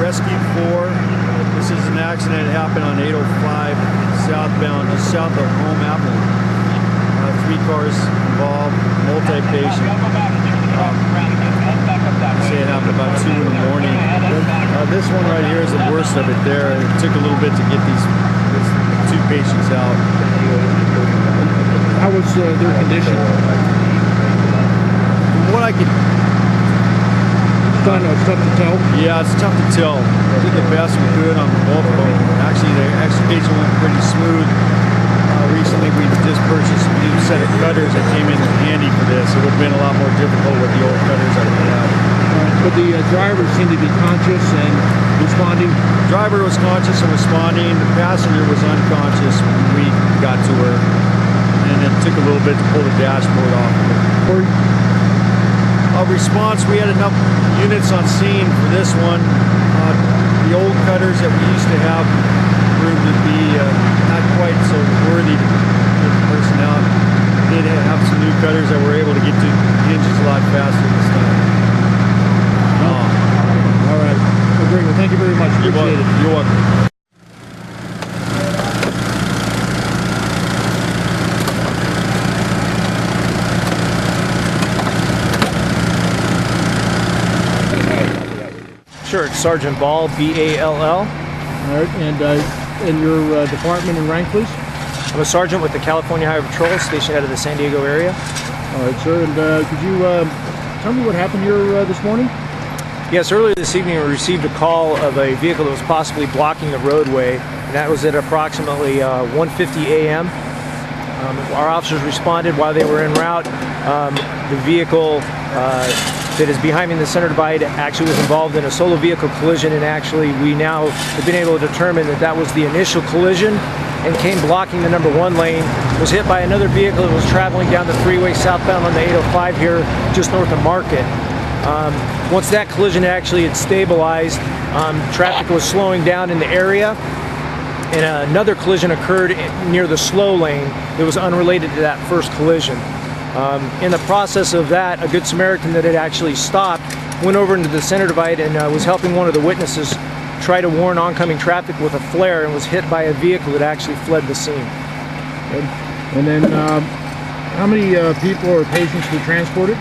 Rescue 4. This is an accident that happened on 805 southbound, just south of Home Apple. 3 cars involved, multi-patient. Say it happened about 2 in the morning. This one right here is the worst of it there. It took a little bit to get these 2 patients out. How was their condition? From what I could... It's tough to tell? Yeah, it's tough to tell. I did the best we could on both of them. Actually, the extrication went pretty smooth. Recently, we just purchased a new set of cutters that came in handy for this. It would have been a lot more difficult with the old cutters that we had. But the driver seemed to be conscious and responding? The driver was conscious and responding. The passenger was unconscious when we got to her. And it took a little bit to pull the dashboard off of her. Our response, we had enough units on scene for this one. The old cutters that we used to have proved to be not quite so worthy to get the person out. We did have some new cutters that were able to get to hinges a lot faster this time. All right. Well, great. Well, thank you very much. Appreciate it. You're welcome. Sure, it's Sergeant Ball, B-A-L-L. All right, and your department and rank, please? I'm a sergeant with the California Highway Patrol, stationed out of the San Diego area. All right, sir, and could you tell me what happened here this morning? Yes, earlier this evening we received a call of a vehicle that was possibly blocking the roadway, and that was at approximately 1:50 a.m. Our officers responded while they were en route. The vehicle that is behind me in the center divide actually was involved in a solo vehicle collision, and actually we now have been able to determine that that was the initial collision and came blocking the number 1 lane, was hit by another vehicle that was traveling down the freeway southbound on the 805 here just north of Market. Once that collision actually had stabilized, traffic was slowing down in the area, and another collision occurred near the slow lane that was unrelated to that first collision. In the process of that, a Good Samaritan that had actually stopped went over into the center divide and was helping one of the witnesses try to warn oncoming traffic with a flare, and was hit by a vehicle that actually fled the scene. Good. And then how many people or patients were transported?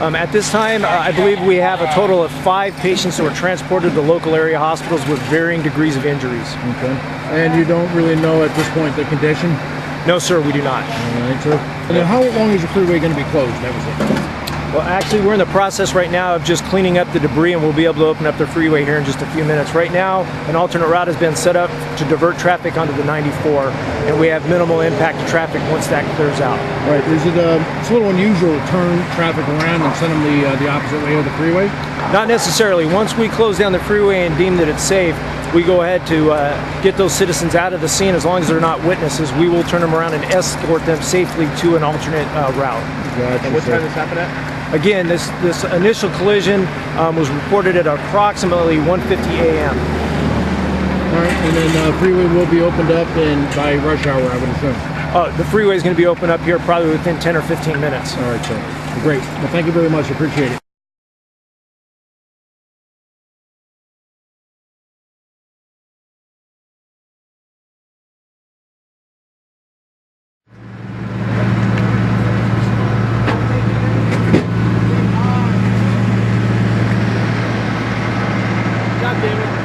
At this time, I believe we have a total of 5 patients that were transported to local area hospitals with varying degrees of injuries. Okay. And you don't really know at this point the condition? No, sir, we do not. All right, sir. And then how long is the freeway going to be closed? That was it. Well, actually, we're in the process right now of just cleaning up the debris, and we'll be able to open up the freeway here in just a few minutes. Right now, an alternate route has been set up to divert traffic onto the 94, and we have minimal impact to traffic once that clears out. Right. Is it it's a little unusual to turn traffic around and send them the opposite way of the freeway? Not necessarily. Once we close down the freeway and deem that it's safe, we go ahead to get those citizens out of the scene. As long as they're not witnesses, we will turn them around and escort them safely to an alternate route. Gotcha. And what time this happened at? Again, this initial collision was reported at approximately 1:50 a.m. All right, and then the freeway will be opened up by rush hour, I would assume. The freeway is going to be opened up here probably within 10 or 15 minutes. All right, sir. Great. Well, thank you very much. Appreciate it. God damn it.